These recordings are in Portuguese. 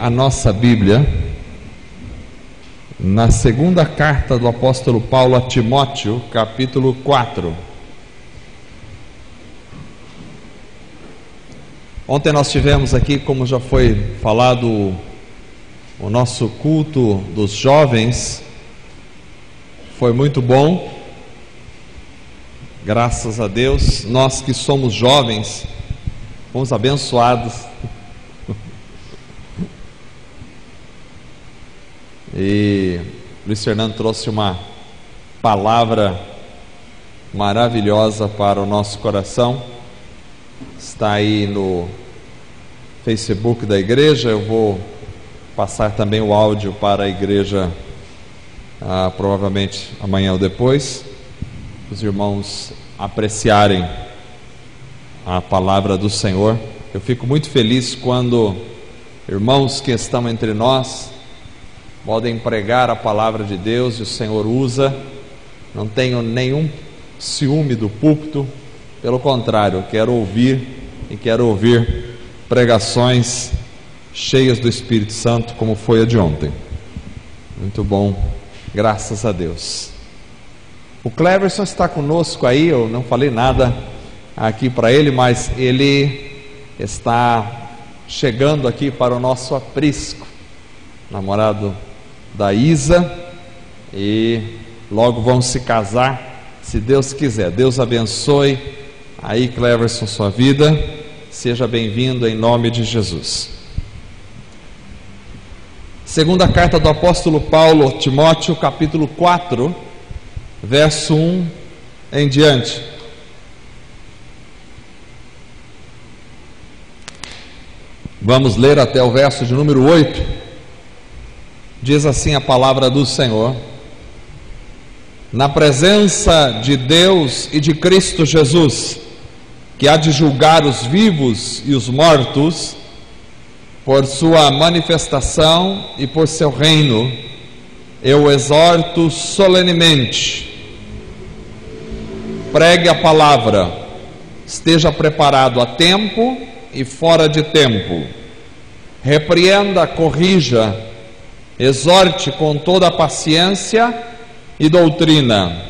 a nossa Bíblia na segunda carta do apóstolo Paulo a Timóteo, capítulo 4. Ontem nós tivemos aqui, como já foi falado, o nosso culto dos jovens. Foi muito bom, graças a Deus. Nós que somos jovens, fomos abençoados. E Luiz Fernando trouxe uma palavra maravilhosa para o nosso coração. Está aí no Facebook da igreja. Eu vou passar também o áudio para a igreja, provavelmente amanhã ou depois, os irmãos apreciarem a palavra do Senhor. Eu fico muito feliz quando irmãos que estão entre nós podem pregar a palavra de Deus e o Senhor usa. Não tenho nenhum ciúme do púlpito, pelo contrário, quero ouvir pregações cheias do Espírito Santo, como foi a de ontem. Muito bom, graças a Deus. O Cleverson está conosco aí. Eu não falei nada aqui para ele, mas ele está chegando aqui para o nosso aprisco, namorado da Isa, e logo vão se casar, se Deus quiser. Deus abençoe aí, Cleverson, sua vida. Seja bem-vindo em nome de Jesus. Segunda carta do apóstolo Paulo a Timóteo, capítulo 4, verso 1 em diante. Vamos ler até o verso de número 8. Diz assim a palavra do Senhor: na presença de Deus e de Cristo Jesus, que há de julgar os vivos e os mortos, por sua manifestação e por seu reino, eu o exorto solenemente: pregue a palavra, esteja preparado a tempo e fora de tempo, repreenda, corrija, exorte com toda a paciência e doutrina,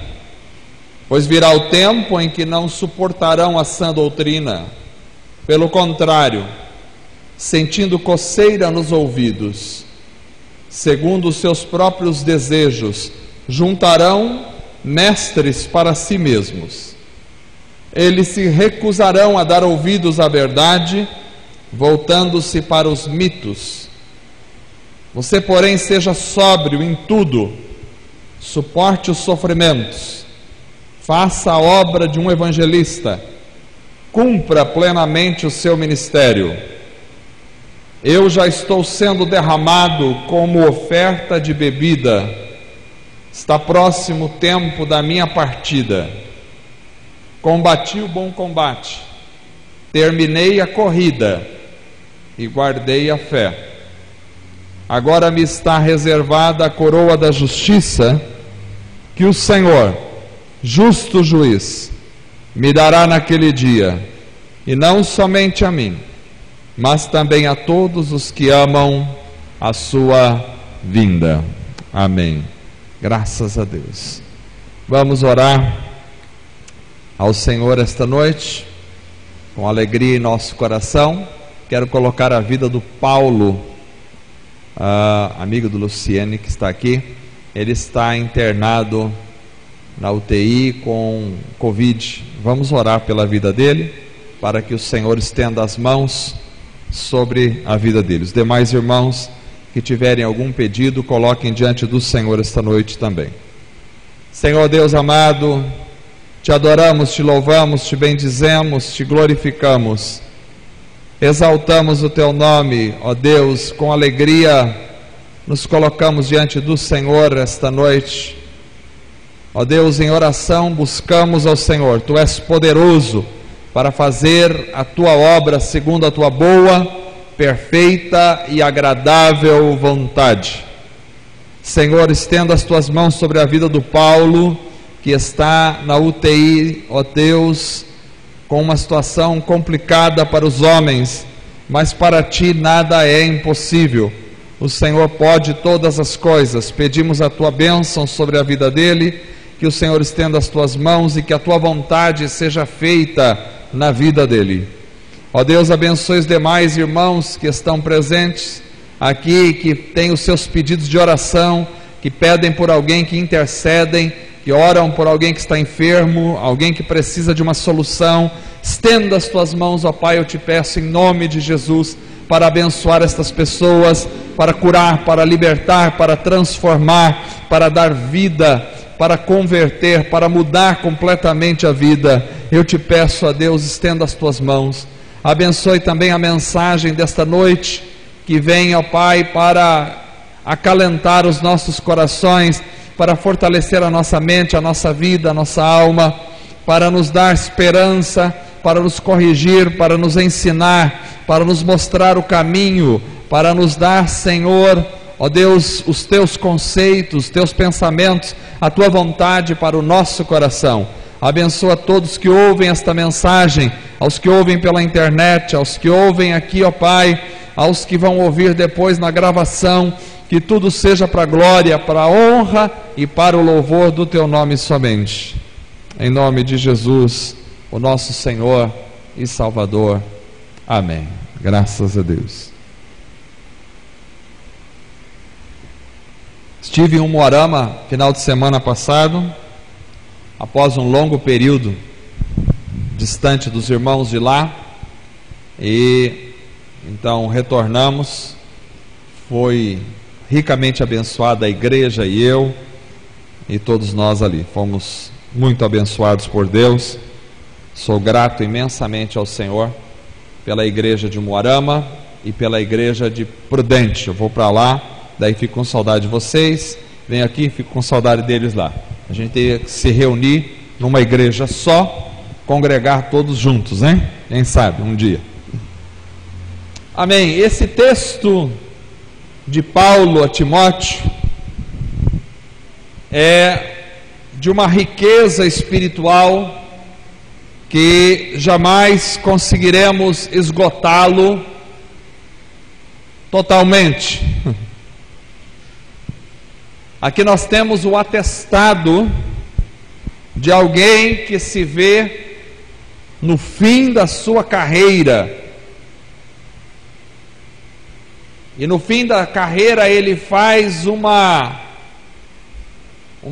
pois virá o tempo em que não suportarão a sã doutrina. Pelo contrário, sentindo coceira nos ouvidos, segundo os seus próprios desejos, juntarão mestres para si mesmos. Eles se recusarão a dar ouvidos à verdade, voltando-se para os mitos. Você, porém, seja sóbrio em tudo, suporte os sofrimentos, faça a obra de um evangelista, cumpra plenamente o seu ministério. Eu já estou sendo derramado como oferta de bebida, está próximo o tempo da minha partida. Combati o bom combate, terminei a corrida e guardei a fé. Agora me está reservada a coroa da justiça, que o Senhor, justo juiz, me dará naquele dia, e não somente a mim, mas também a todos os que amam a sua vinda. Amém. Graças a Deus. Vamos orar ao Senhor esta noite, com alegria em nosso coração. Quero colocar a vida do Paulo, amigo do Luciene, que está aqui. Ele está internado na UTI com Covid. Vamos orar pela vida dele, para que o Senhor estenda as mãos sobre a vida dele. Os demais irmãos que tiverem algum pedido, coloquem diante do Senhor esta noite também. Senhor Deus amado, te adoramos, te louvamos, te bendizemos, te glorificamos, exaltamos o teu nome, ó Deus. Com alegria nos colocamos diante do Senhor esta noite, ó Deus. Em oração buscamos ao Senhor. Tu és poderoso para fazer a tua obra segundo a tua boa, perfeita e agradável vontade. Senhor, estenda as tuas mãos sobre a vida do Paulo, que está na UTI, ó Deus, com uma situação complicada para os homens, mas para ti nada é impossível. O Senhor pode todas as coisas. Pedimos a tua bênção sobre a vida dele, que o Senhor estenda as tuas mãos e que a tua vontade seja feita na vida dele. Ó Deus, abençoe os demais irmãos que estão presentes aqui, que têm os seus pedidos de oração, que pedem por alguém, que intercedem, que oram por alguém que está enfermo, alguém que precisa de uma solução. Estenda as tuas mãos, ó Pai, eu te peço em nome de Jesus, para abençoar estas pessoas, para curar, para libertar, para transformar, para dar vida, para converter, para mudar completamente a vida. Eu te peço, ó Deus, estenda as tuas mãos. Abençoe também a mensagem desta noite, que vem, ó Pai, para acalentar os nossos corações, para fortalecer a nossa mente, a nossa vida, a nossa alma, para nos dar esperança, para nos corrigir, para nos ensinar, para nos mostrar o caminho, para nos dar, Senhor, ó Deus, os teus conceitos, os teus pensamentos, a tua vontade para o nosso coração. Abençoa todos que ouvem esta mensagem, aos que ouvem pela internet, aos que ouvem aqui, ó Pai, aos que vão ouvir depois na gravação, que tudo seja para a glória, para a honra e para o louvor do teu nome somente. Em nome de Jesus, o nosso Senhor e Salvador. Amém. Graças a Deus. Estive em Umuarama final de semana passado, após um longo período distante dos irmãos de lá, e então retornamos. Foi ricamente abençoada a igreja e eu, e todos nós ali, fomos muito abençoados por Deus. Sou grato imensamente ao Senhor pela igreja de Umuarama e pela igreja de Prudente. Eu vou para lá, daí fico com saudade de vocês, venho aqui e fico com saudade deles lá. A gente tem que se reunir numa igreja só, congregar todos juntos, hein? Quem sabe, um dia. Amém. Esse texto de Paulo a Timóteo é de uma riqueza espiritual que jamais conseguiremos esgotá-lo totalmente. Aqui nós temos o atestado de alguém que se vê no fim da sua carreira. E no fim da carreira ele faz uma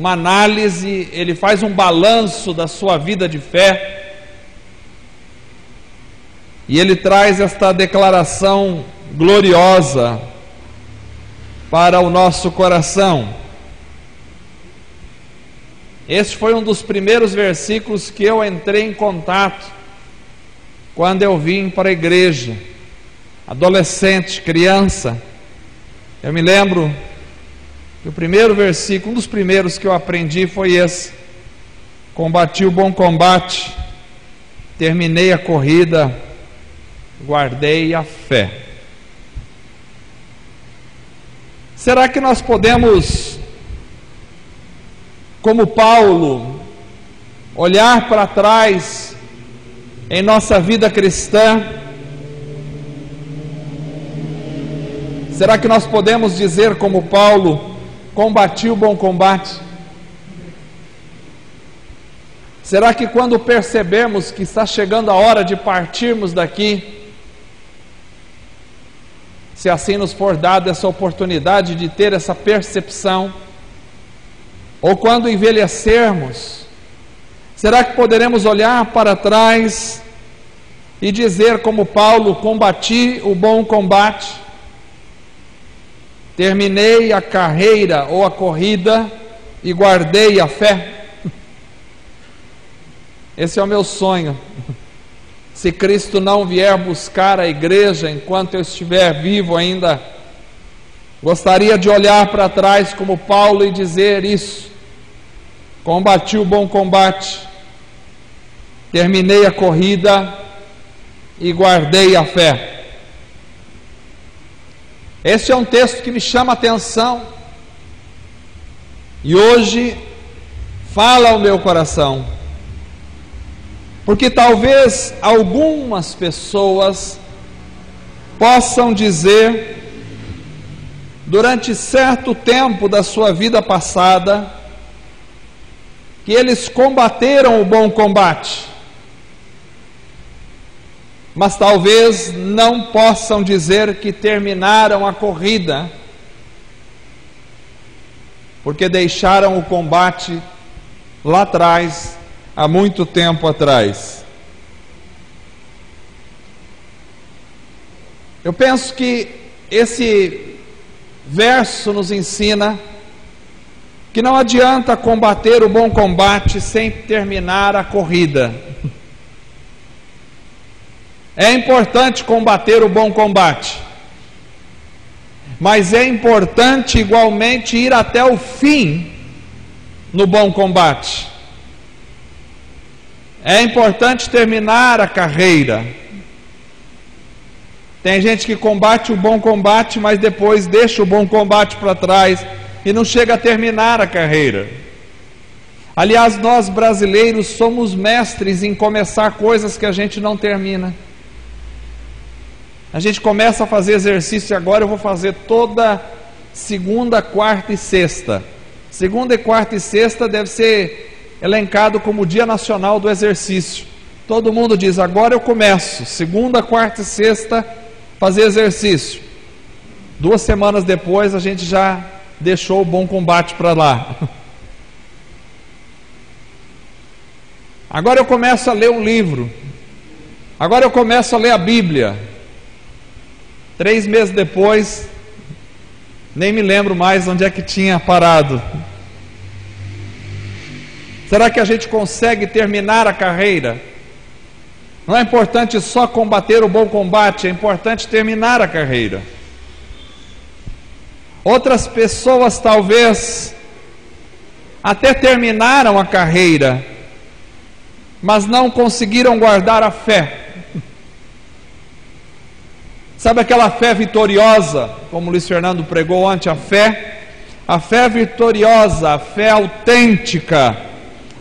análise, ele faz um balanço da sua vida de fé. E ele traz esta declaração gloriosa para o nosso coração. Este foi um dos primeiros versículos que eu entrei em contato quando eu vim para a igreja, adolescente, criança. Eu me lembro que o primeiro versículo, um dos primeiros que eu aprendi foi esse: combati o bom combate, terminei a corrida, guardei a fé. Será que nós podemos, como Paulo, olhar para trás em nossa vida cristã? Será que nós podemos dizer como Paulo, combati o bom combate? Será que quando percebemos que está chegando a hora de partirmos daqui, se assim nos for dada essa oportunidade de ter essa percepção, ou quando envelhecermos, será que poderemos olhar para trás e dizer como Paulo, combati o bom combate, terminei a carreira ou a corrida e guardei a fé? Esse é o meu sonho. Se Cristo não vier buscar a igreja enquanto eu estiver vivo ainda, gostaria de olhar para trás como Paulo e dizer isso: combati o bom combate, terminei a corrida e guardei a fé. Este é um texto que me chama a atenção e hoje fala ao meu coração, porque talvez algumas pessoas possam dizer, durante certo tempo da sua vida passada, que eles combateram o bom combate, mas talvez não possam dizer que terminaram a corrida, porque deixaram o combate lá atrás, há muito tempo atrás. Eu penso que esse verso nos ensina que não adianta combater o bom combate sem terminar a corrida. É importante combater o bom combate, mas é importante igualmente ir até o fim no bom combate. É importante terminar a carreira. Tem gente que combate o bom combate, mas depois deixa o bom combate para trás e não chega a terminar a carreira. Aliás, nós brasileiros somos mestres em começar coisas que a gente não termina. A gente começa a fazer exercício, agora eu vou fazer toda segunda, quarta e sexta. Segunda, quarta e sexta deve ser elencado como Dia Nacional do Exercício. Todo mundo diz, agora eu começo, segunda, quarta e sexta, fazer exercício. 2 semanas depois a gente já deixou o bom combate para lá. Agora eu começo a ler um livro. Agora eu começo a ler a Bíblia. 3 meses depois, nem me lembro mais onde é que tinha parado. Será que a gente consegue terminar a carreira? Não é importante só combater o bom combate, é importante terminar a carreira. Outras pessoas talvez até terminaram a carreira, mas não conseguiram guardar a fé. Sabe aquela fé vitoriosa, como o Luiz Fernando pregou ontem, a fé vitoriosa, a fé autêntica,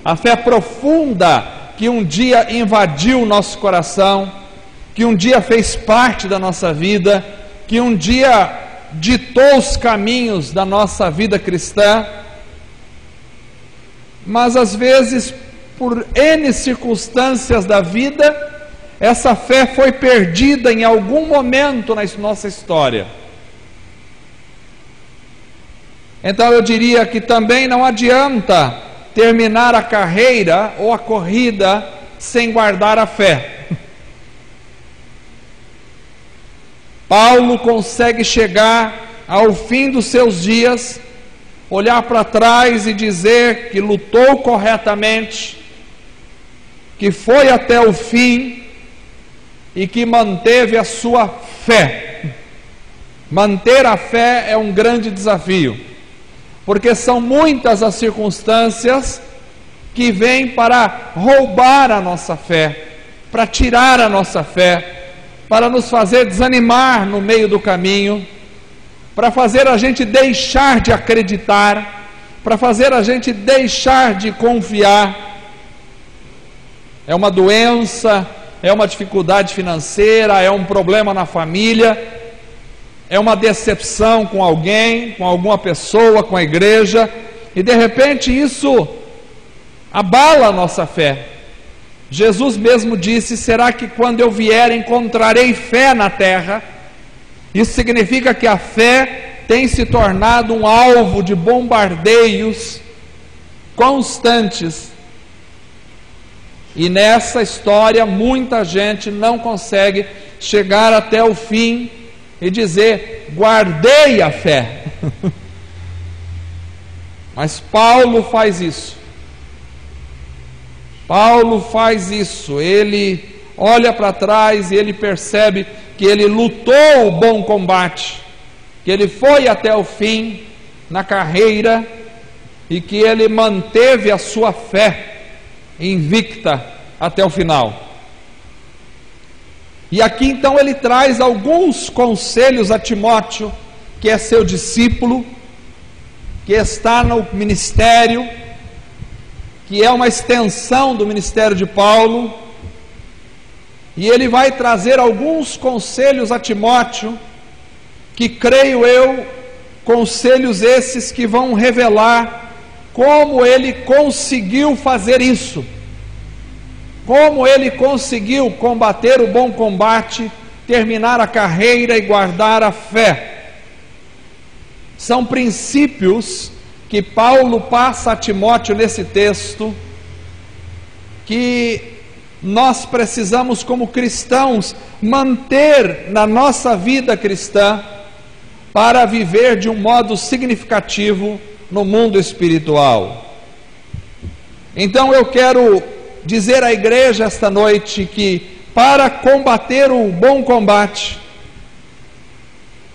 a fé profunda, que um dia invadiu o nosso coração, que um dia fez parte da nossa vida, que um dia ditou os caminhos da nossa vida cristã, mas às vezes, por N circunstâncias da vida, essa fé foi perdida em algum momento na nossa história. Então eu diria que também não adianta terminar a carreira ou a corrida sem guardar a fé. Paulo consegue chegar ao fim dos seus dias, olhar para trás e dizer que lutou corretamente, que foi até o fim e que manteve a sua fé. Manter a fé é um grande desafio, porque são muitas as circunstâncias que vêm para roubar a nossa fé, para tirar a nossa fé, para nos fazer desanimar no meio do caminho, para fazer a gente deixar de acreditar, para fazer a gente deixar de confiar. É uma doença, é uma dificuldade financeira, é um problema na família, é uma decepção com alguém, com alguma pessoa, com a igreja, e de repente isso abala a nossa fé. Jesus mesmo disse, será que quando eu vier encontrarei fé na terra? Isso significa que a fé tem se tornado um alvo de bombardeios constantes. E nessa história muita gente não consegue chegar até o fim e dizer, guardei a fé. Mas Paulo faz isso. Paulo faz isso. Ele olha para trás e ele percebe que ele lutou o bom combate, que ele foi até o fim na carreira e que ele manteve a sua fé invicta até o final. E aqui então ele traz alguns conselhos a Timóteo, que é seu discípulo, que está no ministério, que é uma extensão do ministério de Paulo, e ele vai trazer alguns conselhos a Timóteo, que creio eu, conselhos esses que vão revelar como ele conseguiu fazer isso, como ele conseguiu combater o bom combate, terminar a carreira e guardar a fé. São princípios que Paulo passa a Timóteo nesse texto, que nós precisamos, como cristãos, manter na nossa vida cristã, para viver de um modo significativo no mundo espiritual. Então eu quero dizer à igreja esta noite que, para combater o bom combate,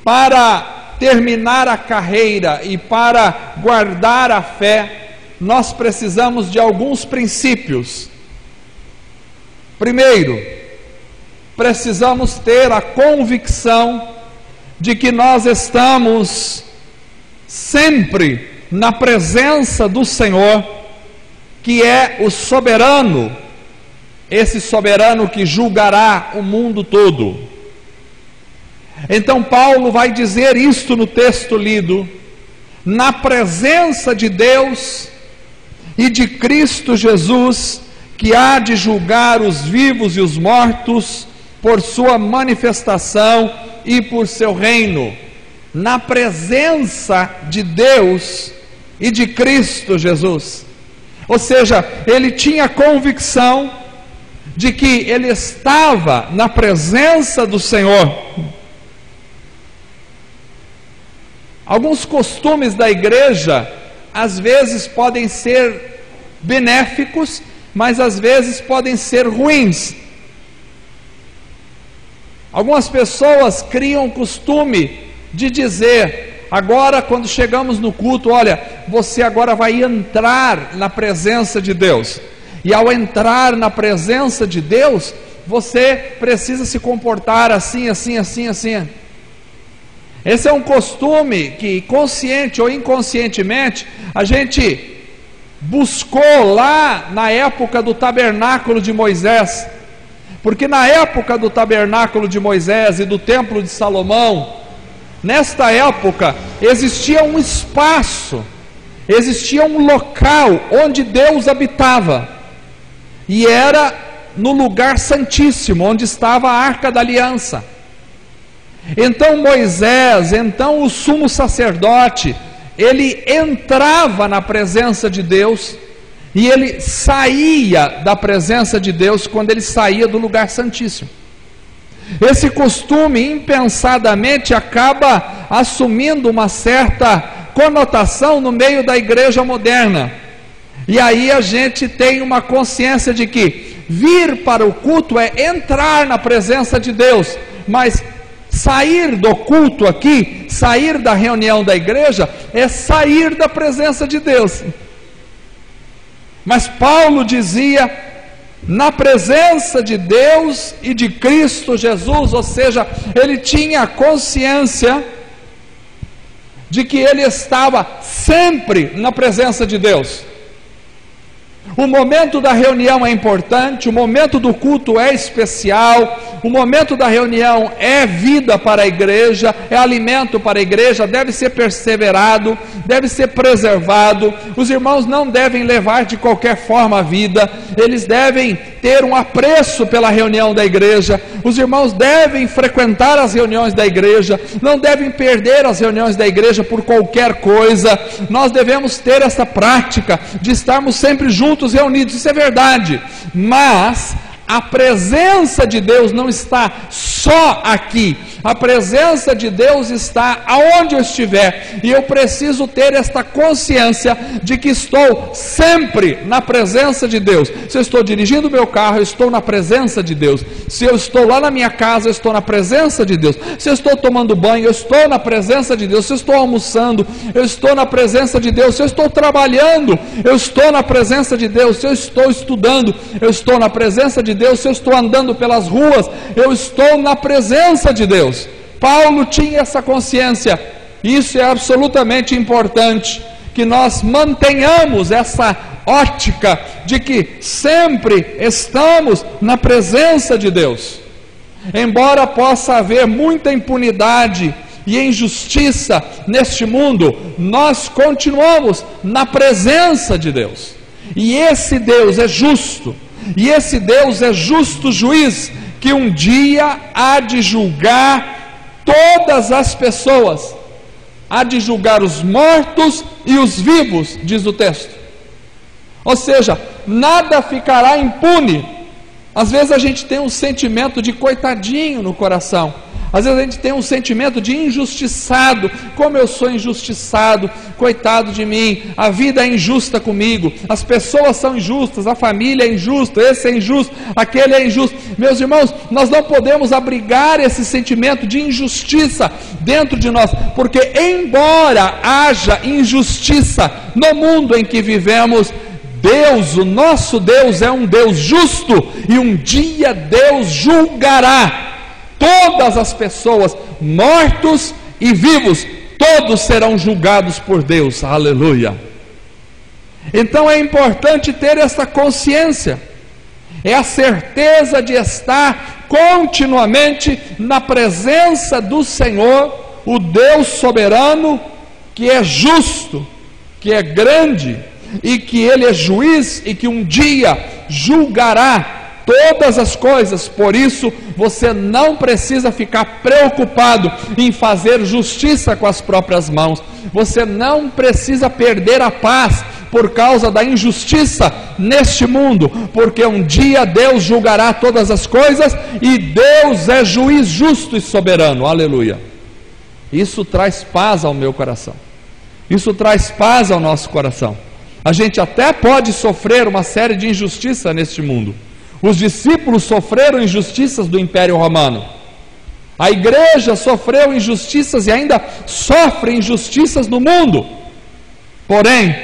para terminar a carreira e para guardar a fé, nós precisamos de alguns princípios. Primeiro, precisamos ter a convicção de que nós estamos sempre na presença do Senhor, que é o soberano, esse soberano que julgará o mundo todo. Então Paulo vai dizer isto no texto lido: na presença de Deus e de Cristo Jesus, que há de julgar os vivos e os mortos por sua manifestação e por seu reino. Na presença de Deus e de Cristo Jesus. Ou seja, ele tinha convicção de que ele estava na presença do Senhor. Alguns costumes da igreja às vezes podem ser benéficos, mas às vezes podem ser ruins. Algumas pessoas criam o costume de dizer: agora quando chegamos no culto, olha, você agora vai entrar na presença de Deus, e ao entrar na presença de Deus, você precisa se comportar assim, assim, assim, assim. Esse é um costume que, consciente ou inconscientemente, a gente buscou lá na época do tabernáculo de Moisés, porque na época do tabernáculo de Moisés e do templo de Salomão, nesta época existia um espaço, existia um local onde Deus habitava, e era no lugar santíssimo, onde estava a Arca da Aliança. Então Moisés, então o sumo sacerdote, ele entrava na presença de Deus, e ele saía da presença de Deus quando ele saía do lugar santíssimo. Esse costume impensadamente acaba assumindo uma certa conotação no meio da igreja moderna, e aí a gente tem uma consciência de que vir para o culto é entrar na presença de Deus, mas sair do culto aqui, sair da reunião da igreja, é sair da presença de Deus. Mas Paulo dizia: na presença de Deus e de Cristo Jesus, ou seja, ele tinha consciência de que ele estava sempre na presença de Deus. O momento da reunião é importante, o momento do culto é especial, o momento da reunião é vida para a igreja, é alimento para a igreja, deve ser perseverado, deve ser preservado. Os irmãos não devem levar de qualquer forma a vida, eles devem ter um apreço pela reunião da igreja, os irmãos devem frequentar as reuniões da igreja, não devem perder as reuniões da igreja por qualquer coisa. Nós devemos ter essa prática de estarmos sempre juntos, reunidos, isso é verdade, mas a presença de Deus não está só aqui, a presença de Deus está aonde eu estiver, e eu preciso ter esta consciência de que estou sempre na presença de Deus. Se eu estou dirigindo o meu carro, eu estou na presença de Deus. Se eu estou lá na minha casa, eu estou na presença de Deus. Se eu estou tomando banho, eu estou na presença de Deus. Se eu estou almoçando, eu estou na presença de Deus. Se eu estou trabalhando, eu estou na presença de Deus. Se eu estou estudando, eu estou na presença de Deus. Se eu estou andando pelas ruas, eu estou na presença de Deus. Paulo tinha essa consciência. Isso é absolutamente importante, que nós mantenhamos essa ótica de que sempre estamos na presença de Deus. Embora possa haver muita impunidade e injustiça neste mundo, nós continuamos na presença de Deus. E esse Deus é justo, e esse Deus é justo juiz, que um dia há de julgar todas as pessoas, há de julgar os mortos e os vivos, diz o texto. Ou seja, nada ficará impune. Às vezes a gente tem um sentimento de coitadinho no coração, às vezes a gente tem um sentimento de injustiçado. Como eu sou injustiçado, coitado de mim, a vida é injusta comigo, as pessoas são injustas, a família é injusta, esse é injusto, aquele é injusto. Meus irmãos, nós não podemos abrigar esse sentimento de injustiça dentro de nós, porque embora haja injustiça no mundo em que vivemos, Deus, o nosso Deus, é um Deus justo, e um dia Deus julgará todas as pessoas, mortos e vivos, todos serão julgados por Deus. Aleluia! Então é importante ter essa consciência, é a certeza de estar continuamente na presença do Senhor, o Deus soberano, que é justo, que é grande, e que Ele é juiz, e que um dia julgará todas as coisas. Por isso você não precisa ficar preocupado em fazer justiça com as próprias mãos, você não precisa perder a paz por causa da injustiça neste mundo, porque um dia Deus julgará todas as coisas, e Deus é juiz justo e soberano. Aleluia! Isso traz paz ao meu coração, isso traz paz ao nosso coração. A gente até pode sofrer uma série de injustiça neste mundo. Os discípulos sofreram injustiças do Império Romano, a igreja sofreu injustiças e ainda sofre injustiças no mundo. Porém,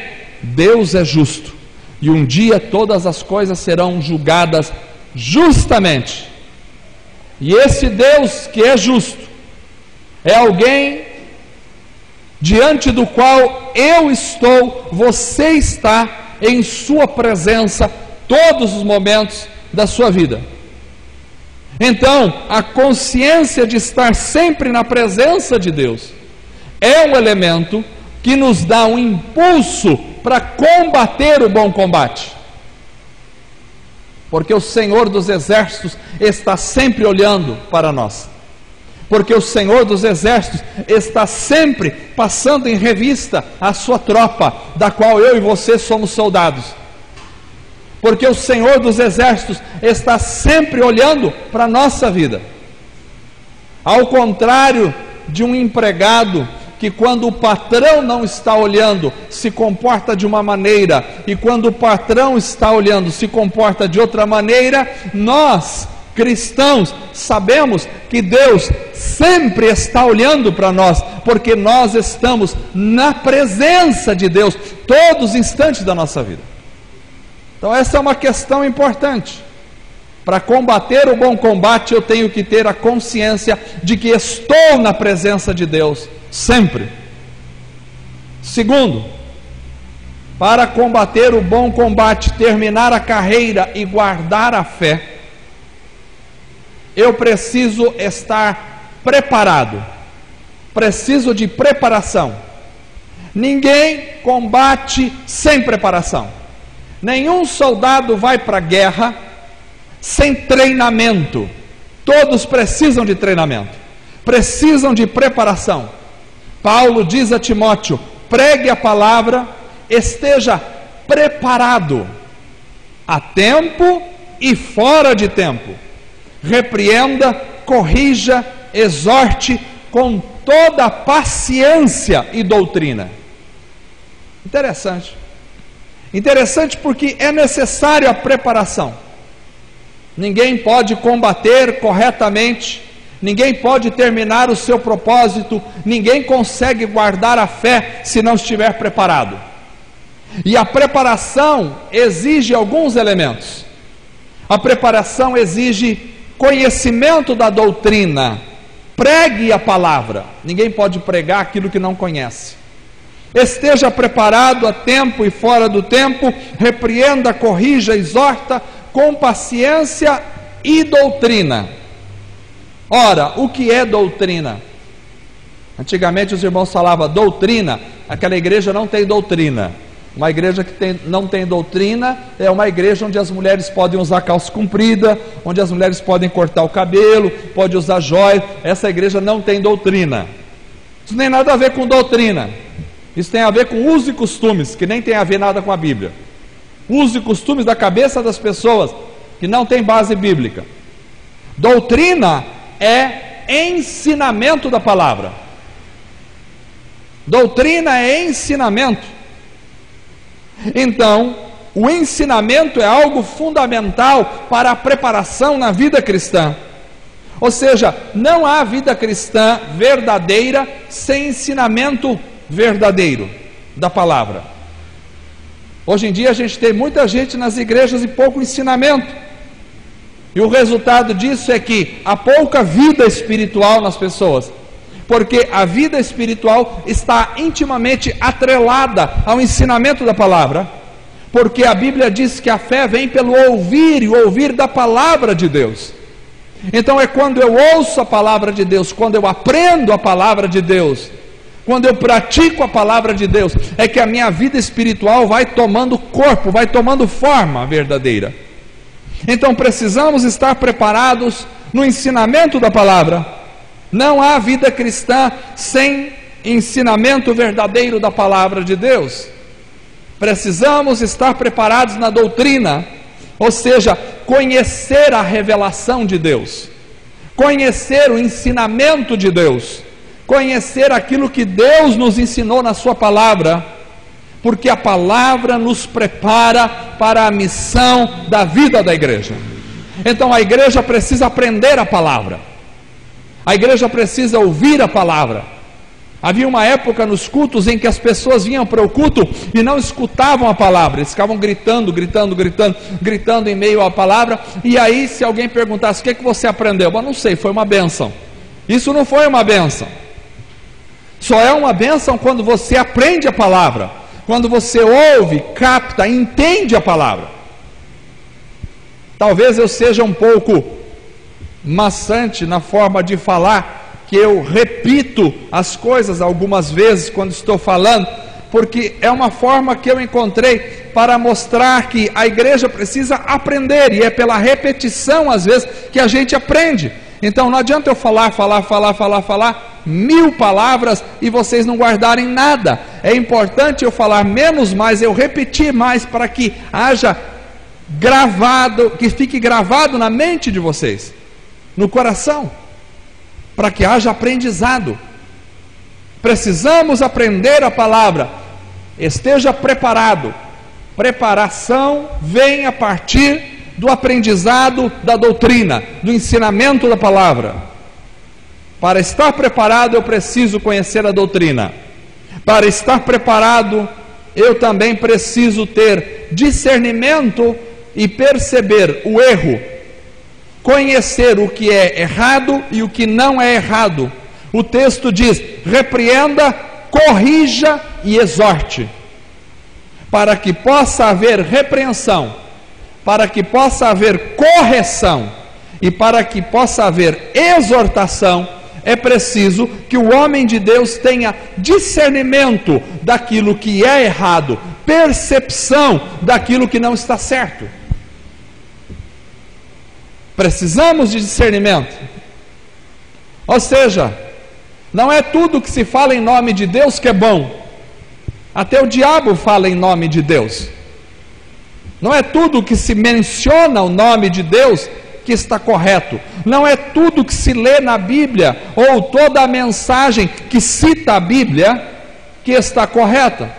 Deus é justo, e um dia todas as coisas serão julgadas justamente. E esse Deus que é justo é alguém diante do qual eu estou, você está em sua presença todos os momentos da sua vida. Então, a consciência de estar sempre na presença de Deus é um elemento que nos dá um impulso para combater o bom combate, porque o Senhor dos Exércitos está sempre olhando para nós, porque o Senhor dos Exércitos está sempre passando em revista a sua tropa, da qual eu e você somos soldados, porque o Senhor dos Exércitos está sempre olhando para a nossa vida. Ao contrário de um empregado que, quando o patrão não está olhando, se comporta de uma maneira, e quando o patrão está olhando, se comporta de outra maneira, nós, cristãos, sabemos que Deus sempre está olhando para nós, porque nós estamos na presença de Deus todos os instantes da nossa vida. Então essa é uma questão importante. Para combater o bom combate, eu tenho que ter a consciência de que estou na presença de Deus sempre. Segundo, para combater o bom combate, terminar a carreira e guardar a fé, eu preciso estar preparado, preciso de preparação. Ninguém combate sem preparação. Nenhum soldado vai para a guerra sem treinamento. Todos precisam de treinamento, precisam de preparação. Paulo diz a Timóteo: pregue a palavra, esteja preparado, a tempo e fora de tempo. Repreenda, corrija, exorte com toda a paciência e doutrina. Interessante porque é necessário a preparação. Ninguém pode combater corretamente, ninguém pode terminar o seu propósito, ninguém consegue guardar a fé se não estiver preparado. E a preparação exige alguns elementos. A preparação exige conhecimento da doutrina. Pregue a palavra. Ninguém pode pregar aquilo que não conhece. Esteja preparado a tempo e fora do tempo, repreenda, corrija, exorta com paciência e doutrina. Ora, o que é doutrina? Antigamente os irmãos falavam doutrina, aquela igreja não tem doutrina. Uma igreja que não tem doutrina é uma igreja onde as mulheres podem usar calça comprida, onde as mulheres podem cortar o cabelo, pode usar joia. Essa igreja não tem doutrina. Isso nem nada a ver com doutrina. Isso tem a ver com usos e costumes, que nem tem a ver nada com a Bíblia. Usos e costumes da cabeça das pessoas, que não tem base bíblica. Doutrina é ensinamento da palavra. Doutrina é ensinamento. Então, o ensinamento é algo fundamental para a preparação na vida cristã. Ou seja, não há vida cristã verdadeira sem ensinamento verdadeiro da palavra. Hoje em dia a gente tem muita gente nas igrejas e pouco ensinamento. E o resultado disso é que há pouca vida espiritual nas pessoas. Porque a vida espiritual está intimamente atrelada ao ensinamento da palavra. Porque a Bíblia diz que a fé vem pelo ouvir, e o ouvir da palavra de Deus. Então é quando eu ouço a palavra de Deus, quando eu aprendo a palavra de Deus, quando eu pratico a palavra de Deus, é que a minha vida espiritual vai tomando corpo, vai tomando forma verdadeira. Então precisamos estar preparados no ensinamento da palavra. Não há vida cristã sem ensinamento verdadeiro da palavra de Deus. Precisamos estar preparados na doutrina, ou seja, conhecer a revelação de Deus, conhecer o ensinamento de Deus, conhecer aquilo que Deus nos ensinou na sua palavra, porque a palavra nos prepara para a missão da vida da igreja. Então a igreja precisa aprender a palavra, a igreja precisa ouvir a palavra. Havia uma época nos cultos em que as pessoas vinham para o culto e não escutavam a palavra, eles ficavam gritando em meio à palavra. E aí se alguém perguntasse, o que você aprendeu? Eu não sei, foi uma bênção. Isso não foi uma bênção. Só é uma bênção quando você aprende a palavra, quando você ouve, capta, entende a palavra. Talvez eu seja um pouco maçante na forma de falar, que eu repito as coisas algumas vezes quando estou falando, porque é uma forma que eu encontrei para mostrar que a igreja precisa aprender, e é pela repetição às vezes que a gente aprende. Então não adianta eu falar 1000 palavras e vocês não guardarem nada. É importante eu falar menos, mais, eu repetir mais, para que haja gravado, que fique gravado na mente de vocês, no coração, para que haja aprendizado. Precisamos aprender a palavra. Esteja preparado. Preparação vem a partir do aprendizado da doutrina, do ensinamento da palavra. Para estar preparado eu preciso conhecer a doutrina. Para estar preparado eu também preciso ter discernimento e perceber o erro, conhecer o que é errado e o que não é errado. O texto diz: repreenda, corrija e exorte, para que possa haver repreensão, para que possa haver correção e para que possa haver exortação. É preciso que o homem de Deus tenha discernimento daquilo que é errado, percepção daquilo que não está certo. Precisamos de discernimento. Ou seja, não é tudo que se fala em nome de Deus que é bom. Até o diabo fala em nome de Deus. Não é tudo que se menciona o nome de Deus que está correto. Não é tudo que se lê na Bíblia, ou toda a mensagem que cita a Bíblia, que está correta.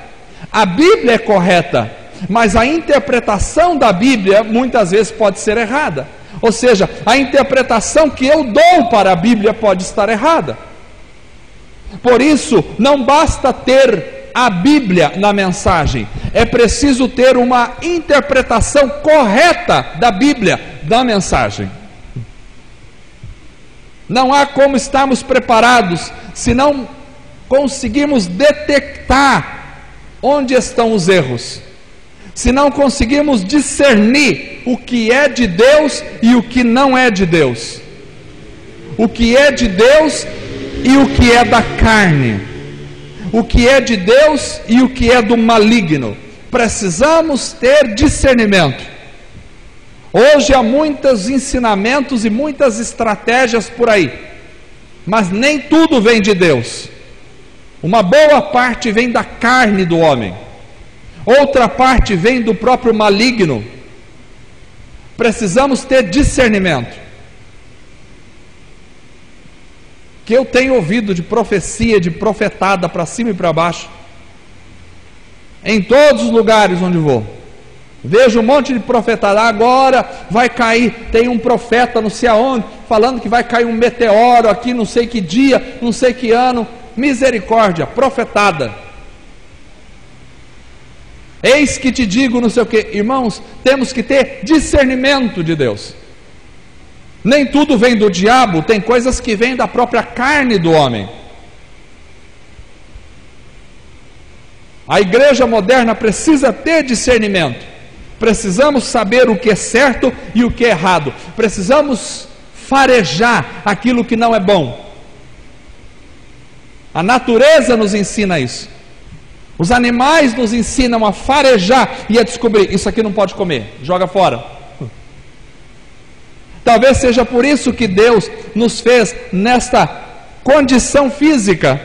A Bíblia é correta, mas a interpretação da Bíblia muitas vezes pode ser errada. Ou seja, a interpretação que eu dou para a Bíblia pode estar errada. Por isso, não basta ter a Bíblia na mensagem, é preciso ter uma interpretação correta da Bíblia, da mensagem. Não há como estarmos preparados se não conseguirmos detectar onde estão os erros? Se não conseguimos discernir o que é de Deus e o que não é de Deus, o que é de Deus e o que é da carne, o que é de Deus e o que é do maligno, precisamos ter discernimento. Hoje há muitos ensinamentos e muitas estratégias por aí, mas nem tudo vem de Deus. Uma boa parte vem da carne do homem, outra parte vem do próprio maligno. Precisamos ter discernimento. Que eu tenho ouvido de profecia, de profetada para cima e para baixo, em todos os lugares onde vou. Vejo um monte de profetada, agora vai cair, tem um profeta não sei aonde, falando que vai cair um meteoro aqui, não sei que dia, não sei que ano. Misericórdia, profetada. Eis que te digo não sei o que. Irmãos, temos que ter discernimento de Deus. Nem tudo vem do diabo, tem coisas que vêm da própria carne do homem. A igreja moderna precisa ter discernimento. Precisamos saber o que é certo e o que é errado. Precisamos farejar aquilo que não é bom. A natureza nos ensina isso. Os animais nos ensinam a farejar e a descobrir: isso aqui não pode comer, joga fora. Talvez seja por isso que Deus nos fez nesta condição física,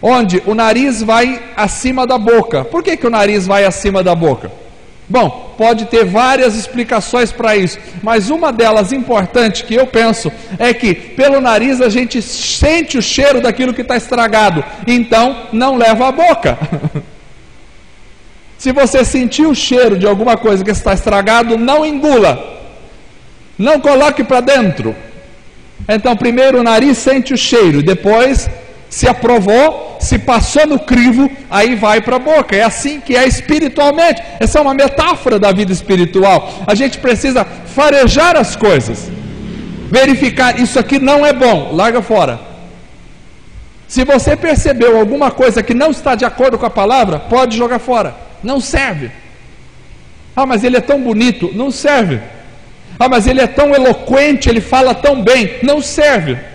onde o nariz vai acima da boca. Por que o nariz vai acima da boca? Bom, pode ter várias explicações para isso, mas uma delas importante que eu penso é que pelo nariz a gente sente o cheiro daquilo que está estragado, então não leva à boca. Se você sentir o cheiro de alguma coisa que está estragado, não engula, não coloque para dentro. Então primeiro o nariz sente o cheiro, depois se aprovou, se passou no crivo, aí vai para a boca. É assim que é espiritualmente. Essa é uma metáfora da vida espiritual. A gente precisa farejar as coisas, verificar: isso aqui não é bom, larga fora. Se você percebeu alguma coisa que não está de acordo com a palavra, pode jogar fora, não serve. Ah, mas ele é tão bonito, não serve. Ah, mas ele é tão eloquente, ele fala tão bem, não serve.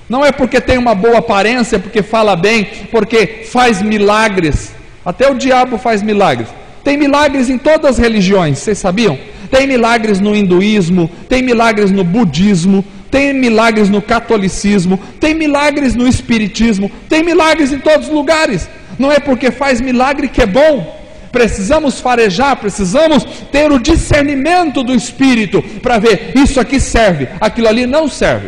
Não é porque tem uma boa aparência, porque fala bem, porque faz milagres. Até o diabo faz milagres. Tem milagres em todas as religiões, vocês sabiam? Tem milagres no hinduísmo, tem milagres no budismo, tem milagres no catolicismo, tem milagres no espiritismo, tem milagres em todos os lugares. Não é porque faz milagre que é bom. Precisamos farejar, precisamos ter o discernimento do Espírito para ver: isso aqui serve, aquilo ali não serve.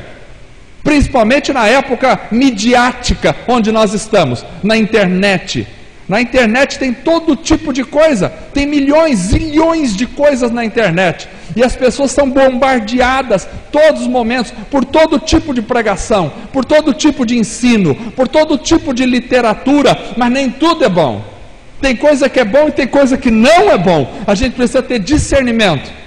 Principalmente na época midiática onde nós estamos, na internet. Na internet tem todo tipo de coisa, tem milhões, zilhões de coisas na internet, e as pessoas são bombardeadas todos os momentos por todo tipo de pregação, por todo tipo de ensino, por todo tipo de literatura, mas nem tudo é bom. Tem coisa que é bom e tem coisa que não é bom. A gente precisa ter discernimento.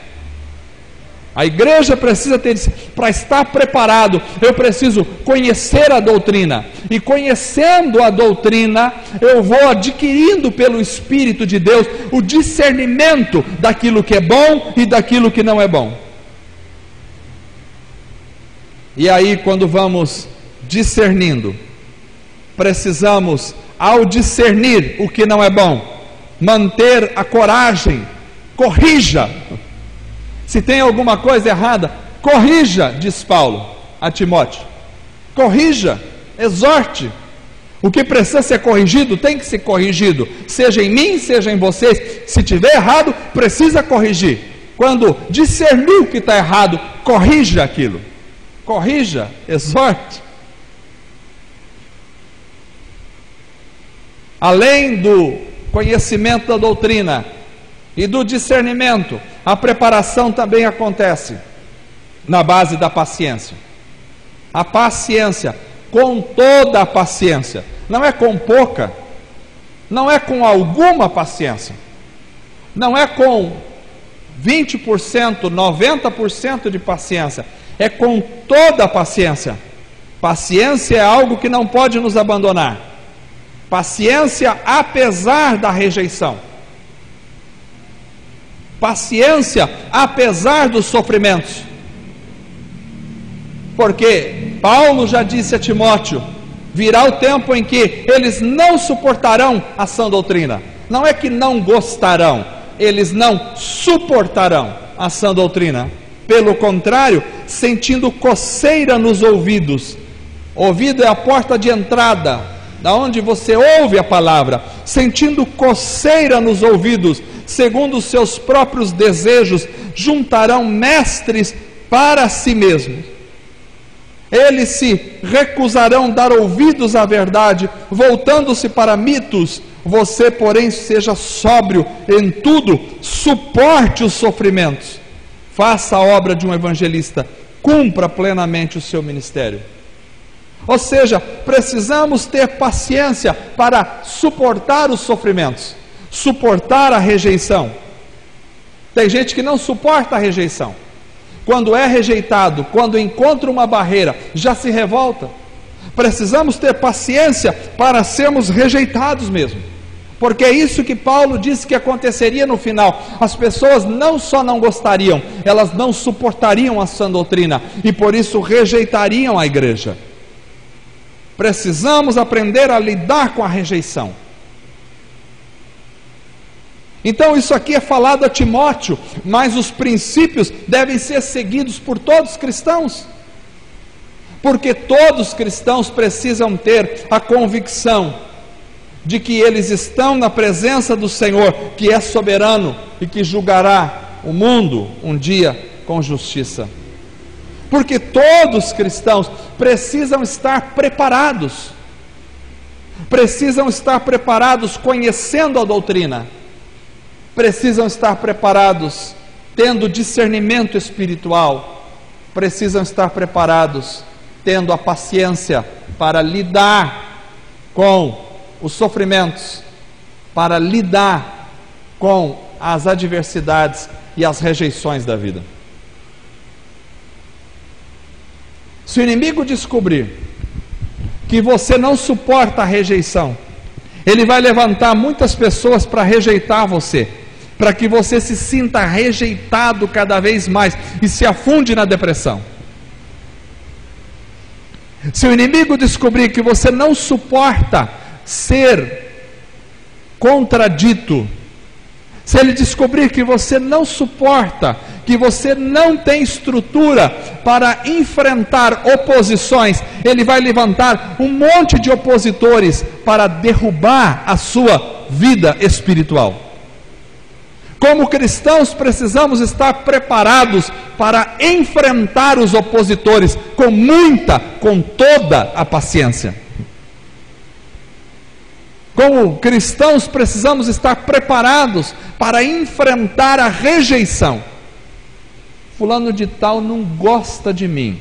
A igreja precisa ter, para estar preparado, eu preciso conhecer a doutrina, e conhecendo a doutrina, eu vou adquirindo pelo Espírito de Deus o discernimento daquilo que é bom e daquilo que não é bom. E aí, quando vamos discernindo, precisamos, ao discernir o que não é bom, manter a coragem, corrija. Se tem alguma coisa errada, corrija, diz Paulo a Timóteo. Corrija, exorte. O que precisa ser corrigido, tem que ser corrigido. Seja em mim, seja em vocês. Se tiver errado, precisa corrigir. Quando discernir o que está errado, corrija aquilo. Corrija, exorte. Além do conhecimento da doutrina e do discernimento, a preparação também acontece na base da paciência. A paciência, com toda a paciência, não é com pouca, não é com alguma paciência, não é com 20%, 90% de paciência, é com toda a paciência. Paciência é algo que não pode nos abandonar. Paciência apesar da rejeição. Paciência apesar dos sofrimentos. Porque Paulo já disse a Timóteo: virá o tempo em que eles não suportarão a sã doutrina. Não é que não gostarão, eles não suportarão a sã doutrina. Pelo contrário, sentindo coceira nos ouvidos. Ouvido é a porta de entrada, da onde você ouve a palavra. Sentindo coceira nos ouvidos, segundo os seus próprios desejos, juntarão mestres para si mesmos. Eles se recusarão dar ouvidos à verdade, voltando-se para mitos. Você, porém, seja sóbrio em tudo, suporte os sofrimentos, faça a obra de um evangelista, cumpra plenamente o seu ministério. Ou seja, precisamos ter paciência para suportar os sofrimentos, suportar a rejeição. Tem gente que não suporta a rejeição. Quando é rejeitado, quando encontra uma barreira, já se revolta. Precisamos ter paciência para sermos rejeitados mesmo, porque é isso que Paulo disse que aconteceria no final. As pessoas não só não gostariam, elas não suportariam a sã doutrina, e por isso rejeitariam a igreja. Precisamos aprender a lidar com a rejeição. Então isso aqui é falado a Timóteo, mas os princípios devem ser seguidos por todos os cristãos, porque todos os cristãos precisam ter a convicção de que eles estão na presença do Senhor, que é soberano e que julgará o mundo um dia com justiça. Porque todos os cristãos precisam estar preparados, conhecendo a doutrina, precisam estar preparados tendo discernimento espiritual, precisam estar preparados tendo a paciência para lidar com os sofrimentos, para lidar com as adversidades e as rejeições da vida. Se o inimigo descobrir que você não suporta a rejeição, ele vai levantar muitas pessoas para rejeitar você, para que você se sinta rejeitado cada vez mais e se afunde na depressão. Se o inimigo descobrir que você não suporta ser contradito, se ele descobrir que você não suporta, que você não tem estrutura para enfrentar oposições, ele vai levantar um monte de opositores para derrubar a sua vida espiritual. Como cristãos, precisamos estar preparados para enfrentar os opositores com toda a paciência. Como cristãos, precisamos estar preparados para enfrentar a rejeição. Fulano de tal não gosta de mim.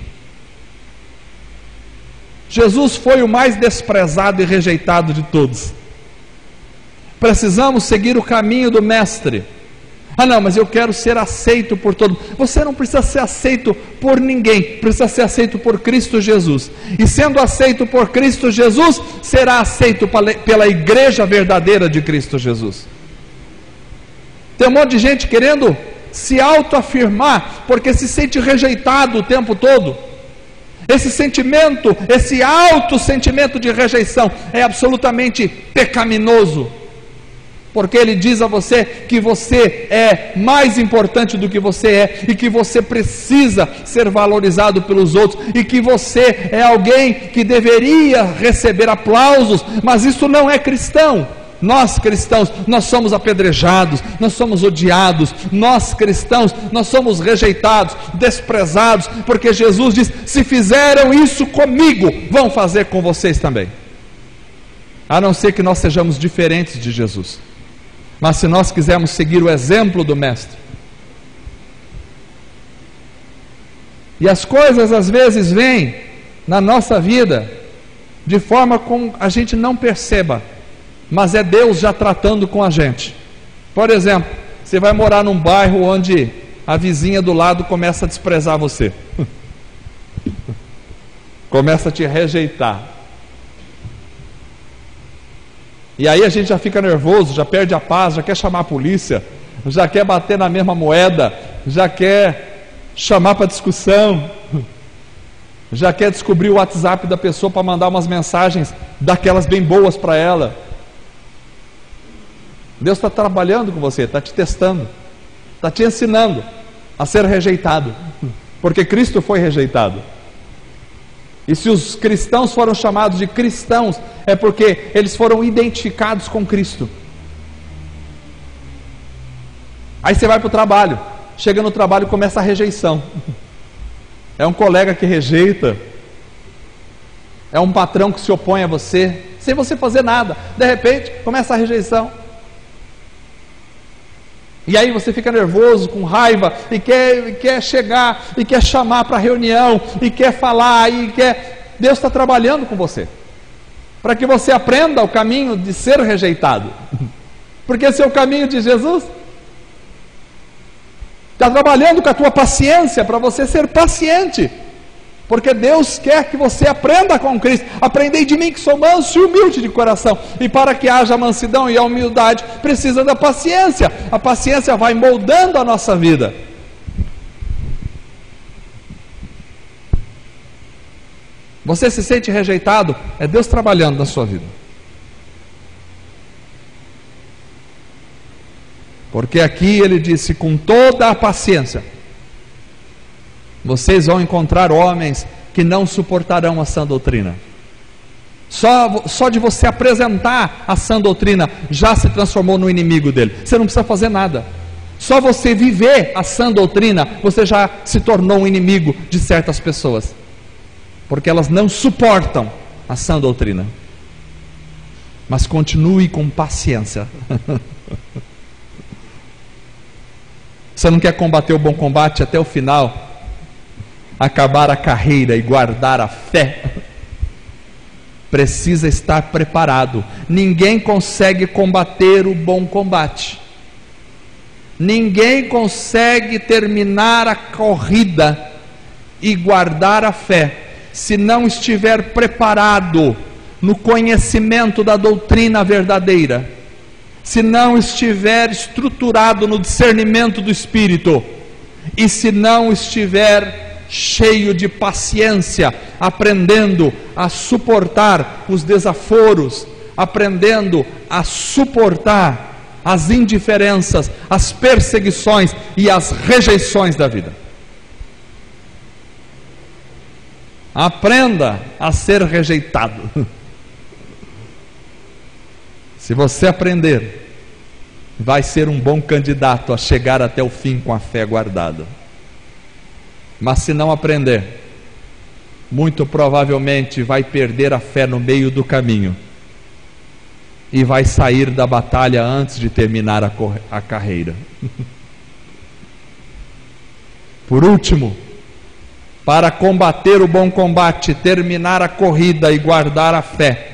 Jesus foi o mais desprezado e rejeitado de todos. Precisamos seguir o caminho do Mestre. Ah não, mas eu quero ser aceito por todo mundo. Você não precisa ser aceito por ninguém, precisa ser aceito por Cristo Jesus. E sendo aceito por Cristo Jesus, será aceito pela igreja verdadeira de Cristo Jesus. Tem um monte de gente querendo se autoafirmar, porque se sente rejeitado o tempo todo. Esse sentimento, esse alto sentimento de rejeição é absolutamente pecaminoso, porque ele diz a você que você é mais importante do que você é, e que você precisa ser valorizado pelos outros, e que você é alguém que deveria receber aplausos, mas isso não é cristão. Nós cristãos, nós somos apedrejados, nós somos odiados, nós cristãos, nós somos rejeitados, desprezados, porque Jesus diz: se fizeram isso comigo, vão fazer com vocês também. A não ser que nós sejamos diferentes de Jesus. Mas se nós quisermos seguir o exemplo do Mestre, e as coisas às vezes vêm na nossa vida de forma como a gente não perceba, mas é Deus já tratando com a gente. Por exemplo, você vai morar num bairro onde a vizinha do lado começa a desprezar você, começa a te rejeitar. E aí a gente já fica nervoso, já perde a paz, já quer chamar a polícia, já quer bater na mesma moeda, já quer chamar para discussão, já quer descobrir o WhatsApp da pessoa para mandar umas mensagens daquelas bem boas para ela. Deus está trabalhando com você, está te testando, está te ensinando a ser rejeitado, porque Cristo foi rejeitado. E se os cristãos foram chamados de cristãos, é porque eles foram identificados com Cristo. Aí você vai para o trabalho, chega no trabalho e começa a rejeição. É um colega que rejeita, é um patrão que se opõe a você, sem você fazer nada. De repente, começa a rejeição. E aí você fica nervoso, com raiva, e quer chegar, e quer chamar para reunião, e quer falar, e quer... Deus está trabalhando com você, para que você aprenda o caminho de ser rejeitado. Porque esse é o caminho de Jesus. Está trabalhando com a tua paciência, para você ser paciente. Porque Deus quer que você aprenda com Cristo. Aprendei de mim que sou manso e humilde de coração. E para que haja mansidão e a humildade, precisa da paciência. A paciência vai moldando a nossa vida. Você se sente rejeitado? É Deus trabalhando na sua vida. Porque aqui ele disse, com toda a paciência, vocês vão encontrar homens que não suportarão a sã doutrina. Só de você apresentar a sã doutrina, já se transformou no inimigo dele. Você não precisa fazer nada. Só você viver a sã doutrina, você já se tornou um inimigo de certas pessoas. Porque elas não suportam a sã doutrina. Mas continue com paciência. Você não quer combater o bom combate até o final? Acabar a carreira e guardar a fé? Precisa estar preparado. Ninguém consegue combater o bom combate. Ninguém consegue terminar a corrida e guardar a fé se não estiver preparado no conhecimento da doutrina verdadeira, se não estiver estruturado no discernimento do Espírito, e se não estiver cheio de paciência, aprendendo a suportar os desaforos, aprendendo a suportar as indiferenças, as perseguições e as rejeições da vida. Aprenda a ser rejeitado. Se você aprender, vai ser um bom candidato a chegar até o fim com a fé guardada. Mas se não aprender, muito provavelmente vai perder a fé no meio do caminho e vai sair da batalha antes de terminar a carreira. Por último, para combater o bom combate, terminar a corrida e guardar a fé,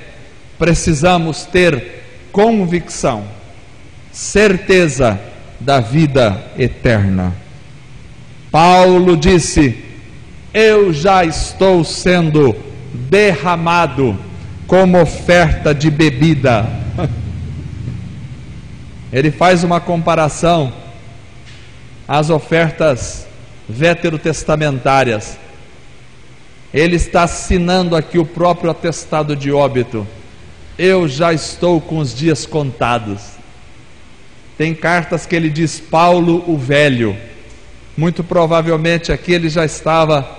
precisamos ter convicção, certeza da vida eterna. Paulo disse: eu já estou sendo derramado como oferta de bebida. Ele faz uma comparação às ofertas veterotestamentárias. Ele está assinando aqui o próprio atestado de óbito. Eu já estou com os dias contados. Tem cartas que ele diz Paulo o Velho. Muito provavelmente aqui ele já estava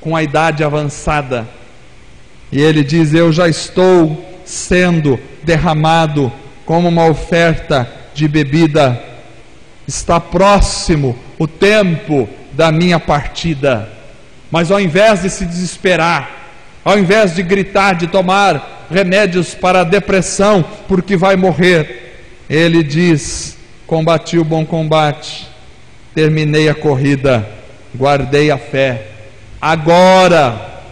com a idade avançada. E ele diz: eu já estou sendo derramado como uma oferta de bebida. Está próximo o tempo da minha partida. Mas ao invés de se desesperar, ao invés de gritar, de tomar remédios para a depressão, porque vai morrer, ele diz: combati o bom combate, terminei a corrida, guardei a fé. Agora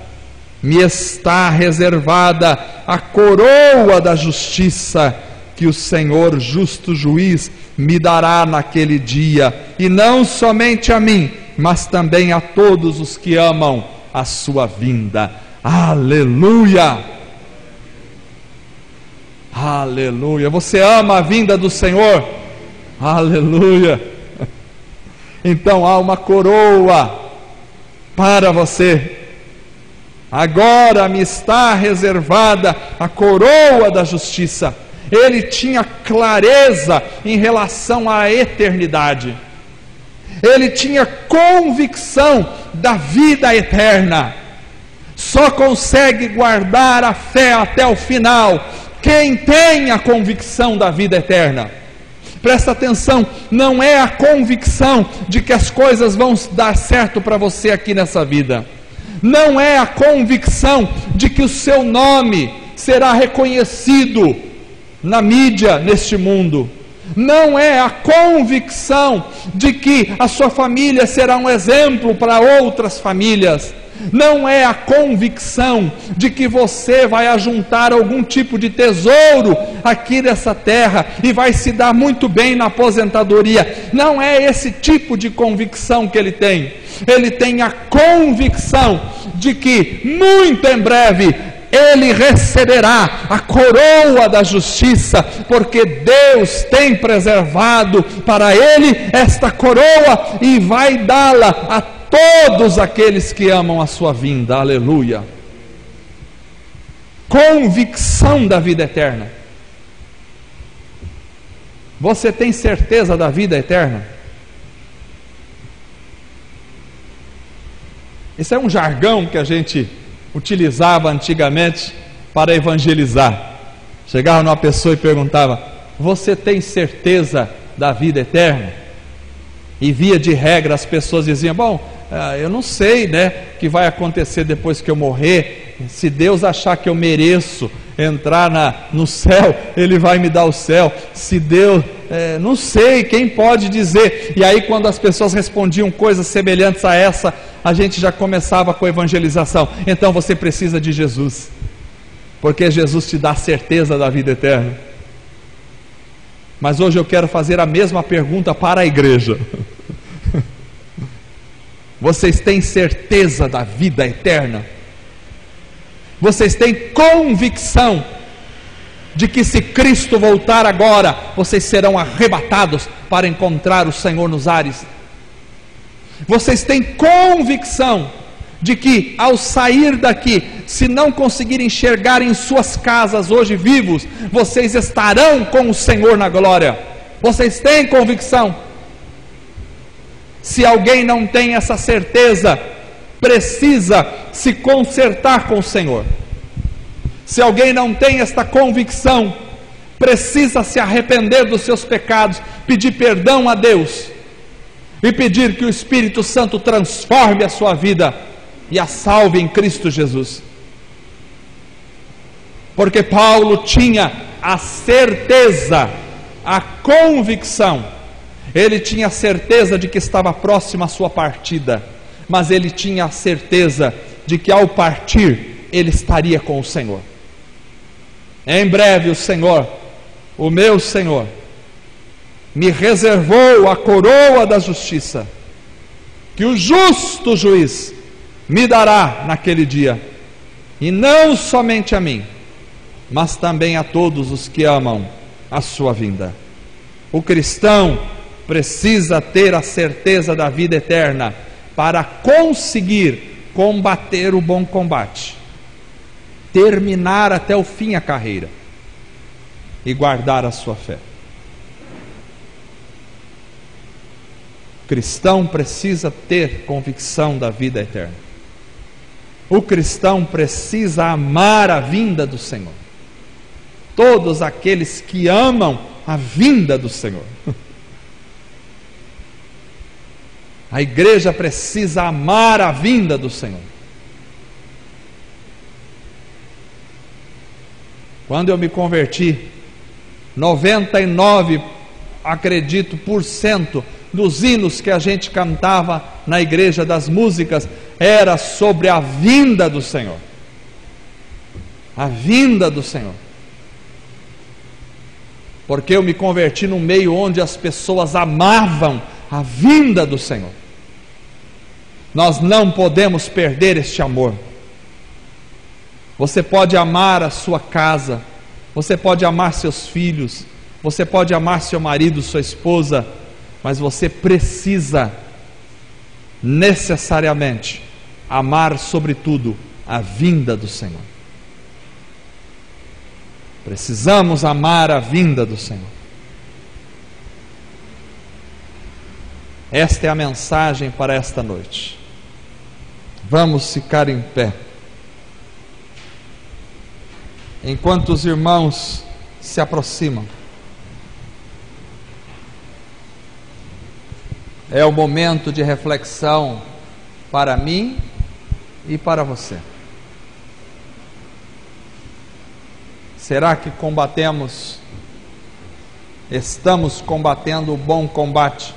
me está reservada a coroa da justiça, que o Senhor justo juiz me dará naquele dia, e não somente a mim, mas também a todos os que amam a sua vinda. Aleluia! Aleluia. Você ama a vinda do Senhor? Aleluia. Então há uma coroa para você. Agora me está reservada a coroa da justiça. Ele tinha clareza em relação à eternidade. Ele tinha convicção da vida eterna. Só consegue guardar a fé até o final quem tem a convicção da vida eterna. Presta atenção, não é a convicção de que as coisas vão dar certo para você aqui nessa vida. Não é a convicção de que o seu nome será reconhecido na mídia neste mundo. Não é a convicção de que a sua família será um exemplo para outras famílias. Não é a convicção de que você vai ajuntar algum tipo de tesouro aqui nessa terra e vai se dar muito bem na aposentadoria. Não é esse tipo de convicção que ele tem. Ele tem a convicção de que muito em breve ele receberá a coroa da justiça, porque Deus tem preservado para ele esta coroa e vai dá-la a todos aqueles que amam a sua vinda. Aleluia. Convicção da vida eterna. Você tem certeza da vida eterna? Isso é um jargão que a gente utilizava antigamente para evangelizar. Chegava numa pessoa e perguntava: você tem certeza da vida eterna? E via de regra as pessoas diziam: bom, eu não sei, né, o que vai acontecer depois que eu morrer. Se Deus achar que eu mereço entrar no céu, Ele vai me dar o céu. Se Deus, não sei, quem pode dizer? E aí quando as pessoas respondiam coisas semelhantes a essa, a gente já começava com a evangelização. Então você precisa de Jesus, porque Jesus te dá certeza da vida eterna. Mas hoje eu quero fazer a mesma pergunta para a igreja. Vocês têm certeza da vida eterna? Vocês têm convicção de que se Cristo voltar agora, vocês serão arrebatados para encontrar o Senhor nos ares? Vocês têm convicção de que ao sair daqui, se não conseguirem enxergar em suas casas hoje vivos, vocês estarão com o Senhor na glória? Vocês têm convicção? Se alguém não tem essa certeza, precisa se consertar com o Senhor. Se alguém não tem esta convicção, precisa se arrepender dos seus pecados, pedir perdão a Deus e pedir que o Espírito Santo transforme a sua vida e a salve em Cristo Jesus. Porque Paulo tinha a certeza, a convicção. Ele tinha certeza de que estava próxima a sua partida, mas ele tinha a certeza de que ao partir ele estaria com o Senhor. Em breve o Senhor, o meu Senhor, me reservou a coroa da justiça, que o justo juiz me dará naquele dia, e não somente a mim, mas também a todos os que amam a sua vinda. O cristão precisa ter a certeza da vida eterna para conseguir combater o bom combate, terminar até o fim a carreira e guardar a sua fé. O cristão precisa ter convicção da vida eterna. O cristão precisa amar a vinda do Senhor. Todos aqueles que amam a vinda do Senhor. A igreja precisa amar a vinda do Senhor. Quando eu me converti, 99%, acredito, dos hinos que a gente cantava na igreja, das músicas, era sobre a vinda do Senhor. A vinda do Senhor. Porque eu me converti num meio onde as pessoas amavam a vinda do Senhor. Nós não podemos perder este amor. Você pode amar a sua casa, Você pode amar seus filhos, você pode amar seu marido, sua esposa, mas você precisa necessariamente amar sobretudo a vinda do Senhor. Precisamos amar a vinda do Senhor. Esta é a mensagem para esta noite. Vamos ficar em pé. Enquanto os irmãos se aproximam, é o momento de reflexão para mim e para você. Será que estamos combatendo o bom combate?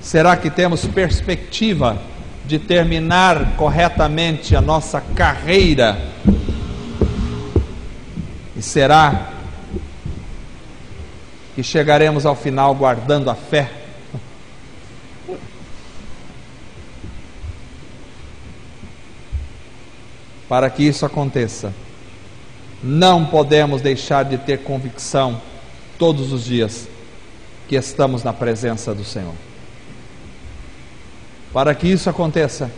Será que temos perspectiva de terminar corretamente a nossa carreira? E será que chegaremos ao final guardando a fé? Para que isso aconteça, não podemos deixar de ter convicção todos os dias que estamos na presença do Senhor. Para que isso aconteça,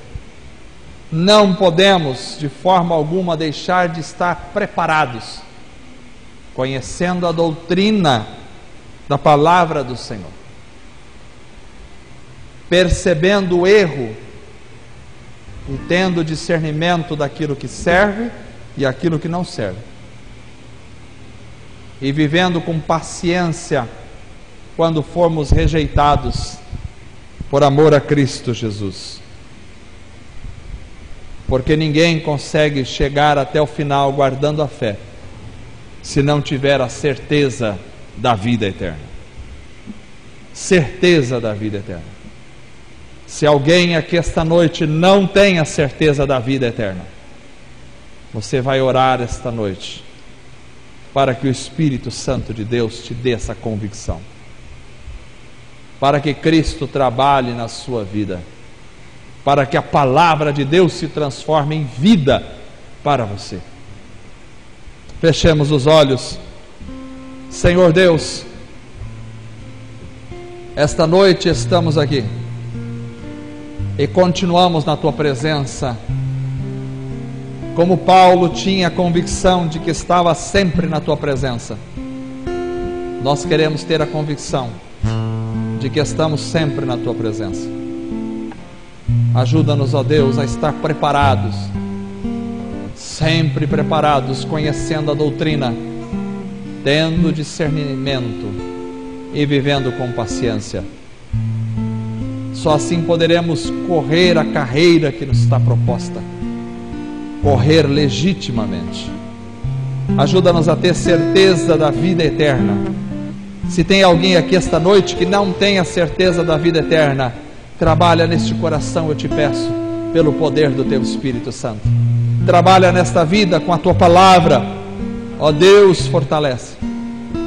não podemos de forma alguma deixar de estar preparados, conhecendo a doutrina da palavra do Senhor, percebendo o erro e tendo discernimento daquilo que serve e aquilo que não serve, e vivendo com paciência quando formos rejeitados por amor a Cristo Jesus, porque ninguém consegue chegar até o final guardando a fé se não tiver a certeza da vida eterna. Certeza da vida eterna. Se alguém aqui esta noite não tem a certeza da vida eterna, você vai orar esta noite para que o Espírito Santo de Deus te dê essa convicção, para que Cristo trabalhe na sua vida, para que a palavra de Deus se transforme em vida para você. Fechemos os olhos. Senhor Deus, esta noite estamos aqui e continuamos na Tua presença, como Paulo tinha a convicção de que estava sempre na Tua presença. Nós queremos ter a convicção de que estamos sempre na Tua presença. Ajuda-nos, ó Deus, a estar preparados, sempre preparados, conhecendo a doutrina, tendo discernimento e vivendo com paciência. Só assim poderemos correr a carreira que nos está proposta, correr legitimamente. Ajuda-nos a ter certeza da vida eterna. Se tem alguém aqui esta noite que não tem a certeza da vida eterna, trabalha neste coração, eu te peço, pelo poder do Teu Espírito Santo. Trabalha nesta vida com a Tua palavra, ó Deus, fortalece,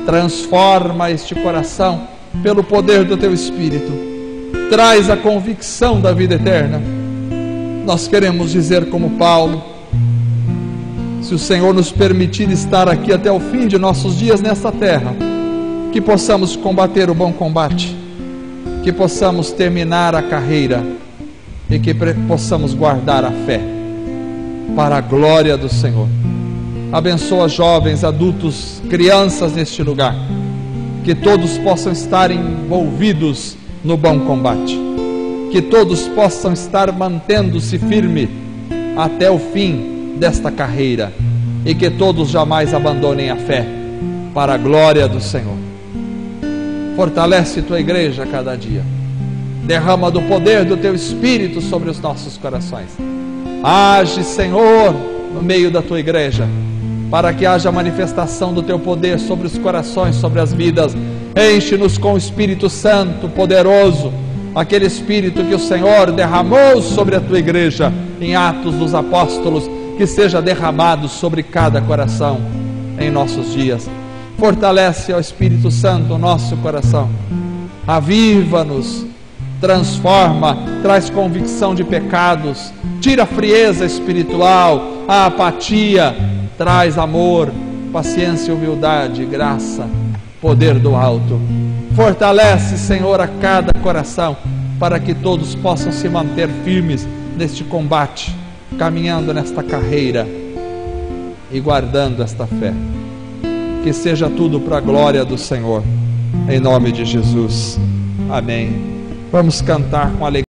transforma este coração pelo poder do Teu Espírito, traz a convicção da vida eterna. Nós queremos dizer como Paulo: se o Senhor nos permitir estar aqui até o fim de nossos dias nesta terra, que possamos combater o bom combate, que possamos terminar a carreira e que possamos guardar a fé para a glória do Senhor. Abençoa jovens, adultos, crianças neste lugar, que todos possam estar envolvidos no bom combate, que todos possam estar mantendo-se firme até o fim desta carreira e que todos jamais abandonem a fé para a glória do Senhor. Fortalece Tua igreja a cada dia, derrama do poder do Teu Espírito sobre os nossos corações. Age, Senhor, no meio da Tua igreja, para que haja manifestação do Teu poder sobre os corações, sobre as vidas. Enche-nos com o Espírito Santo poderoso, aquele Espírito que o Senhor derramou sobre a Tua igreja em Atos dos Apóstolos, que seja derramado sobre cada coração em nossos dias. Fortalece, ó Espírito Santo, o nosso coração, aviva-nos, transforma, traz convicção de pecados, tira a frieza espiritual, a apatia, traz amor, paciência, humildade, graça, poder do alto. Fortalece, Senhor, a cada coração, para que todos possam se manter firmes neste combate, caminhando nesta carreira e guardando esta fé. Que seja tudo para a glória do Senhor, em nome de Jesus. Amém. Vamos cantar com alegria.